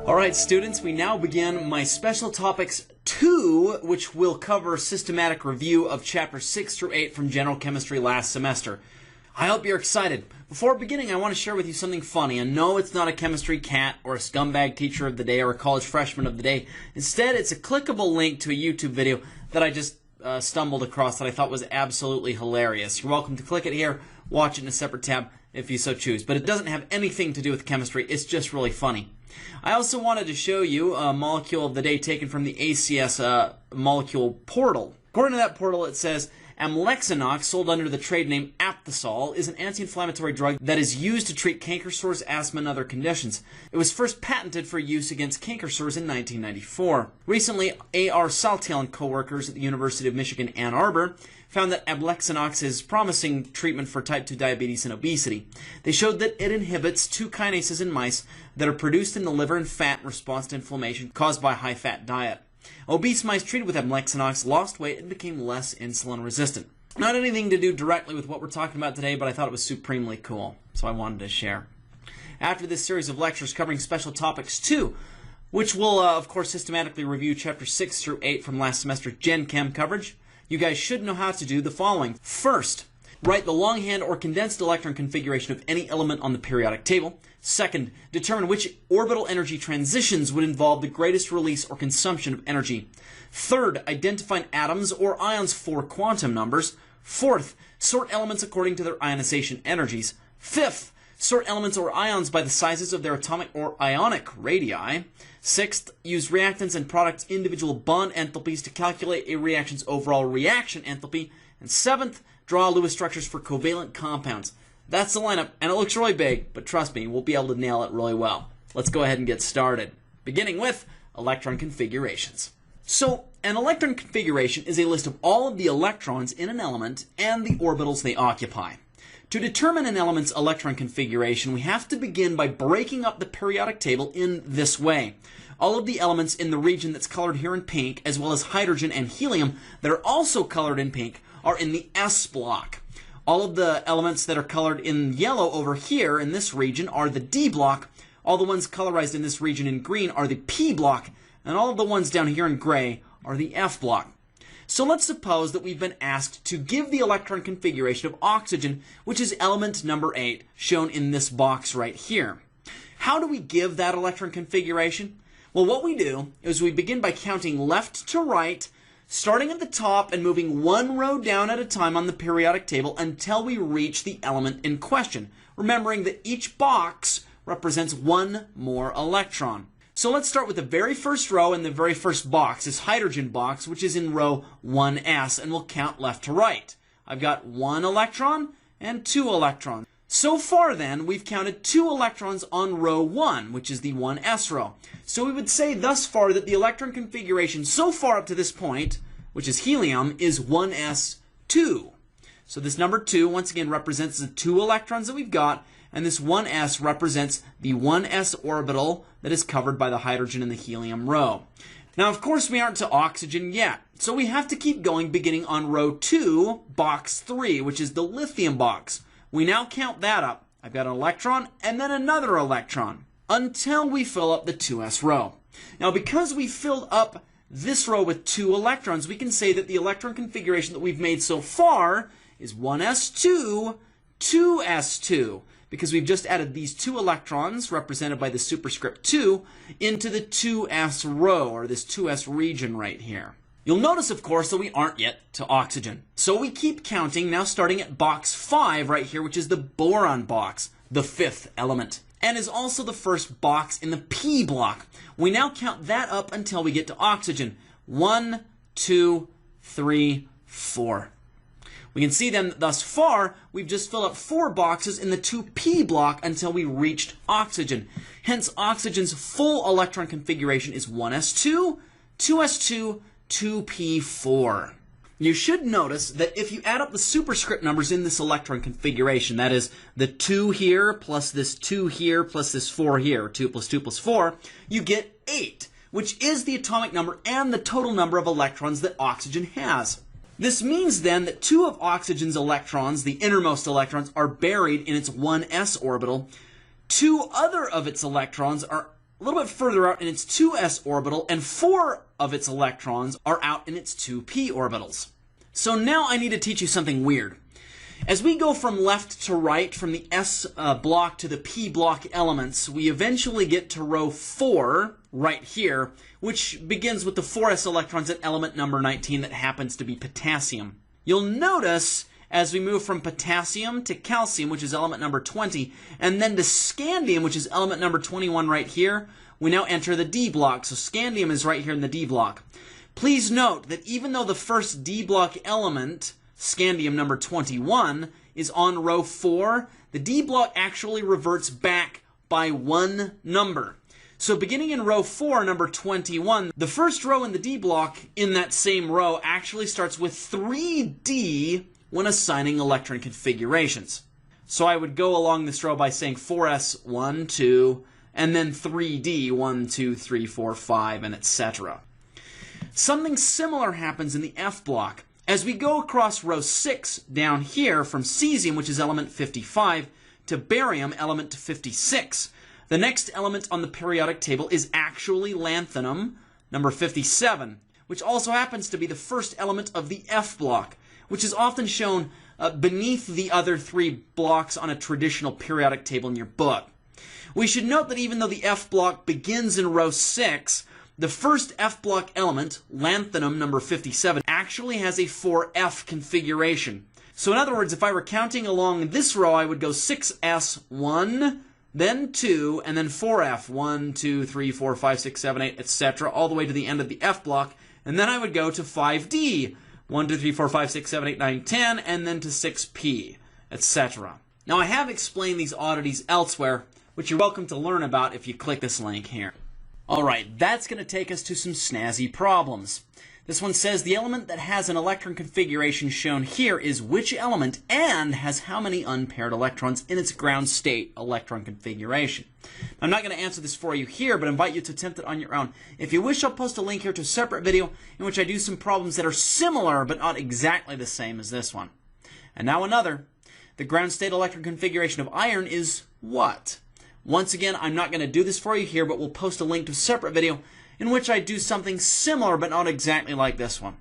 Alright students, we now begin my Special Topics 2, which will cover systematic review of Chapter 6 through 8 from General Chemistry last semester. I hope you're excited. Before beginning, I want to share with you something funny. And no, it's not a chemistry cat or a scumbag teacher of the day or a college freshman of the day. Instead, it's a clickable link to a YouTube video that I just stumbled across that I thought was absolutely hilarious. You're welcome to click it here, watch it in a separate tab if you so choose. But it doesn't have anything to do with chemistry. It's just really funny. I also wanted to show you a molecule of the day taken from the ACS molecule portal. According to that portal, it says, Amlexanox, sold under the trade name Apthosol, is an anti-inflammatory drug that is used to treat canker sores, asthma, and other conditions. It was first patented for use against canker sores in 1994. Recently, A.R. Saltiel and co-workers at the University of Michigan, Ann Arbor, found that Amlexanox is promising treatment for type 2 diabetes and obesity. They showed that it inhibits two kinases in mice that are produced in the liver and fat in response to inflammation caused by a high-fat diet. Obese mice treated with Amlexanox lost weight and became less insulin resistant. Not anything to do directly with what we're talking about today, but I thought it was supremely cool, so I wanted to share. After this series of lectures covering Special Topics 2, which will, of course, systematically review Chapter 6 through 8 from last semester's Gen-Chem coverage, you guys should know how to do the following. First, write the longhand or condensed electron configuration of any element on the periodic table. Second, determine which orbital energy transitions would involve the greatest release or consumption of energy. Third, identify atoms or ions for quantum numbers. Fourth, sort elements according to their ionization energies. Fifth, sort elements or ions by the sizes of their atomic or ionic radii. Sixth, use reactants and products' individual bond enthalpies to calculate a reaction's overall reaction enthalpy. And seventh, draw Lewis structures for covalent compounds. That's the lineup, and it looks really big, but trust me, we'll be able to nail it really well. Let's go ahead and get started, beginning with electron configurations. So, an electron configuration is a list of all of the electrons in an element and the orbitals they occupy. To determine an element's electron configuration, we have to begin by breaking up the periodic table in this way. All of the elements in the region that's colored here in pink, as well as hydrogen and helium that are also colored in pink, are in the S block. All of the elements that are colored in yellow over here in this region are the D block. All the ones colorized in this region in green are the P block. And all of the ones down here in gray are the F block. So let's suppose that we've been asked to give the electron configuration of oxygen, which is element number 8, shown in this box right here. How do we give that electron configuration? Well, what we do is we begin by counting left to right, starting at the top and moving one row down at a time on the periodic table until we reach the element in question, remembering that each box represents one more electron. So let's start with the very first row in the very first box, this hydrogen box, which is in row 1s, and we'll count left to right. I've got 1 electron and 2 electrons. So far then, we've counted 2 electrons on row 1, which is the 1s row. So we would say thus far that the electron configuration so far up to this point, which is helium, is 1s2. So this number 2, once again, represents the 2 electrons that we've got, and this 1s represents the 1s orbital that is covered by the hydrogen and the helium row. Now, of course, we aren't to oxygen yet, so we have to keep going beginning on row 2, box 3, which is the lithium box. We now count that up. I've got an electron and then another electron until we fill up the 2s row. Now, because we filled up this row with 2 electrons, we can say that the electron configuration that we've made so far is 1s2, 2s2, because we've just added these 2 electrons, represented by the superscript 2, into the 2s row, or this 2s region right here. You'll notice, of course, that we aren't yet to oxygen. So we keep counting, now starting at box 5 right here, which is the boron box, the 5th element, and is also the first box in the P block. We now count that up until we get to oxygen. 1, 2, 3, 4. We can see then that thus far, we've just filled up 4 boxes in the 2p block until we reached oxygen. Hence, oxygen's full electron configuration is 1s2, 2s2, 2p4. You should notice that if you add up the superscript numbers in this electron configuration, that is, the 2 here plus this 2 here plus this 4 here, 2 plus 2 plus 4, you get 8, which is the atomic number and the total number of electrons that oxygen has. This means then that 2 of oxygen's electrons, the innermost electrons, are buried in its 1s orbital. 2 other of its electrons are a little bit further out in its 2s orbital, and 4 of its electrons are out in its 2p orbitals. So now I need to teach you something weird. As we go from left to right, from the s block to the p block elements, we eventually get to row 4 right here, which begins with the 4s electrons at element number 19 that happens to be potassium. You'll notice as we move from potassium to calcium, which is element number 20, and then to scandium, which is element number 21 right here, we now enter the D block. So scandium is right here in the D block. Please note that even though the first D block element, scandium number 21, is on row 4, the D block actually reverts back by 1 number. So beginning in row 4, number 21, the first row in the D block in that same row actually starts with 3D when assigning electron configurations. So I would go along this row by saying 4s, 1, 2, and then 3d, 1, 2, 3, 4, 5, and etc. Something similar happens in the F block. As we go across row 6 down here from cesium, which is element 55, to barium, element 56, the next element on the periodic table is actually lanthanum, number 57, which also happens to be the first element of the F block, which is often shown beneath the other 3 blocks on a traditional periodic table in your book. We should note that even though the F block begins in row 6, the first F block element, lanthanum number 57, actually has a 4F configuration. So in other words, if I were counting along this row, I would go 6S, 1, then 2, and then 4F, 1, 2, 3, 4, 5, 6, 7, 8, etc., all the way to the end of the F block, and then I would go to 5D, 1, 2, 3, 4, 5, 6, 7, 8, 9, 10, and then to 6p, etc. Now I have explained these oddities elsewhere, which you're welcome to learn about if you click this link here. Alright, that's going to take us to some snazzy problems. This one says the element that has an electron configuration shown here is which element and has how many unpaired electrons in its ground state electron configuration. I'm not going to answer this for you here, but invite you to attempt it on your own. If you wish, I'll post a link here to a separate video in which I do some problems that are similar but not exactly the same as this one. And now another. The ground state electron configuration of iron is what? Once again, I'm not going to do this for you here, but we'll post a link to a separate video in which I do something similar but not exactly like this one.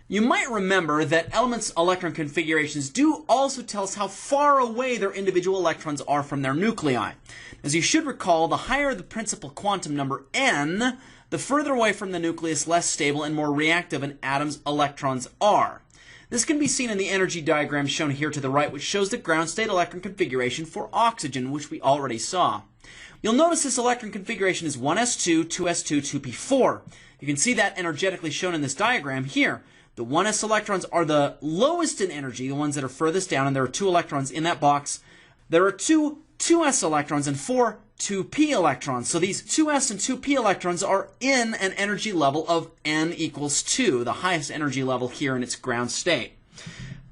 You might remember that elements' electron configurations do also tell us how far away their individual electrons are from their nuclei. As you should recall, the higher the principal quantum number n, the further away from the nucleus, less stable and more reactive an atom's electrons are. This can be seen in the energy diagram shown here to the right, which shows the ground state electron configuration for oxygen, which we already saw. You'll notice this electron configuration is 1s2, 2s2, 2p4. You can see that energetically shown in this diagram here. The 1s electrons are the lowest in energy, the ones that are furthest down, and there are 2 electrons in that box. There are 2 2s electrons and 4 2p electrons. So these 2s and 2p electrons are in an energy level of n equals 2, the highest energy level here in its ground state.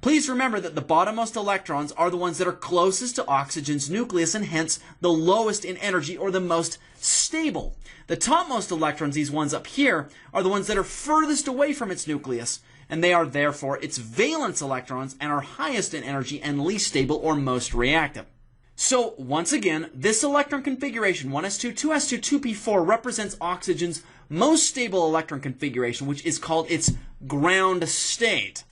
Please remember that the bottommost electrons are the ones that are closest to oxygen's nucleus and hence the lowest in energy or the most stable. The topmost electrons, these ones up here, are the ones that are furthest away from its nucleus, and they are therefore its valence electrons and are highest in energy and least stable or most reactive. So once again, this electron configuration, 1s2, 2s2, 2p4, represents oxygen's most stable electron configuration, which is called its ground state.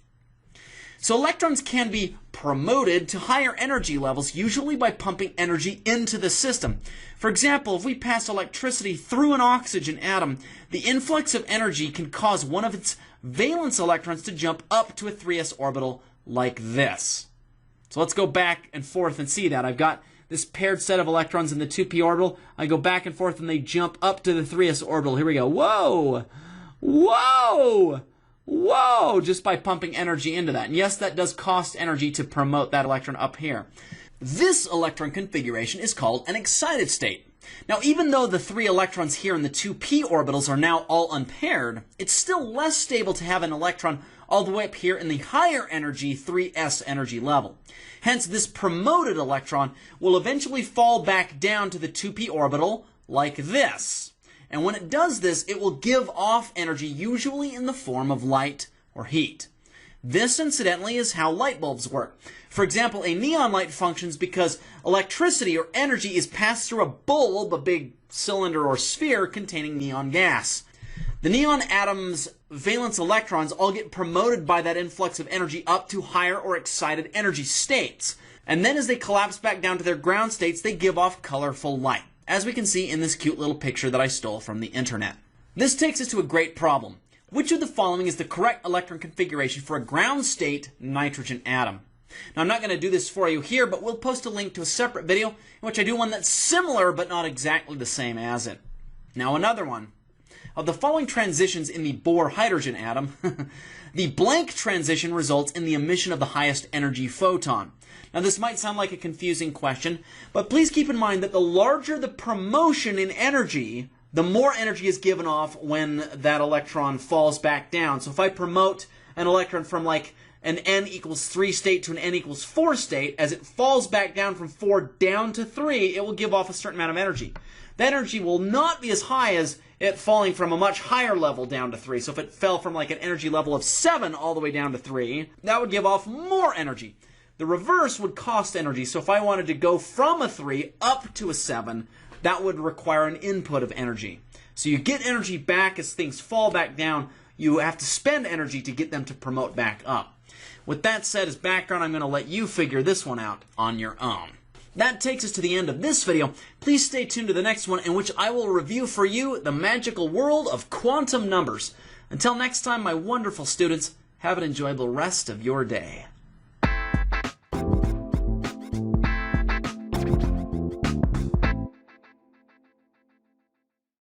So electrons can be promoted to higher energy levels, usually by pumping energy into the system. For example, if we pass electricity through an oxygen atom, the influx of energy can cause one of its valence electrons to jump up to a 3s orbital like this. So let's go back and forth and see that. I've got this paired set of electrons in the 2p orbital. I go back and forth and they jump up to the 3s orbital. Here we go. Whoa! Whoa! Whoa! Just by pumping energy into that. And yes, that does cost energy to promote that electron up here. This electron configuration is called an excited state. Now, even though the 3 electrons here in the 2p orbitals are now all unpaired, it's still less stable to have an electron all the way up here in the higher energy 3s energy level. Hence, this promoted electron will eventually fall back down to the 2p orbital like this. And when it does this, it will give off energy, usually in the form of light or heat. This, incidentally, is how light bulbs work. For example, a neon light functions because electricity or energy is passed through a bulb, a big cylinder or sphere containing neon gas. The neon atom's valence electrons all get promoted by that influx of energy up to higher or excited energy states. And then as they collapse back down to their ground states, they give off colorful light, as we can see in this cute little picture that I stole from the internet. This takes us to a great problem. Which of the following is the correct electron configuration for a ground state nitrogen atom? Now, I'm not going to do this for you here, but we'll post a link to a separate video in which I do one that's similar but not exactly the same as it. Now, another one. Of the following transitions in the Bohr hydrogen atom, the blank transition results in the emission of the highest energy photon. Now, this might sound like a confusing question, but please keep in mind that the larger the promotion in energy, the more energy is given off when that electron falls back down. So if I promote an electron from like an n equals 3 state to an n equals 4 state, as it falls back down from 4 down to 3, it will give off a certain amount of energy. That energy will not be as high as it falling from a much higher level down to 3. So if it fell from like an energy level of 7 all the way down to 3, that would give off more energy. The reverse would cost energy. So if I wanted to go from a 3 up to a 7, that would require an input of energy. So you get energy back as things fall back down. You have to spend energy to get them to promote back up. With that said as background, I'm going to let you figure this one out on your own. That takes us to the end of this video. Please stay tuned to the next one, in which I will review for you the magical world of quantum numbers. Until next time, my wonderful students, have an enjoyable rest of your day.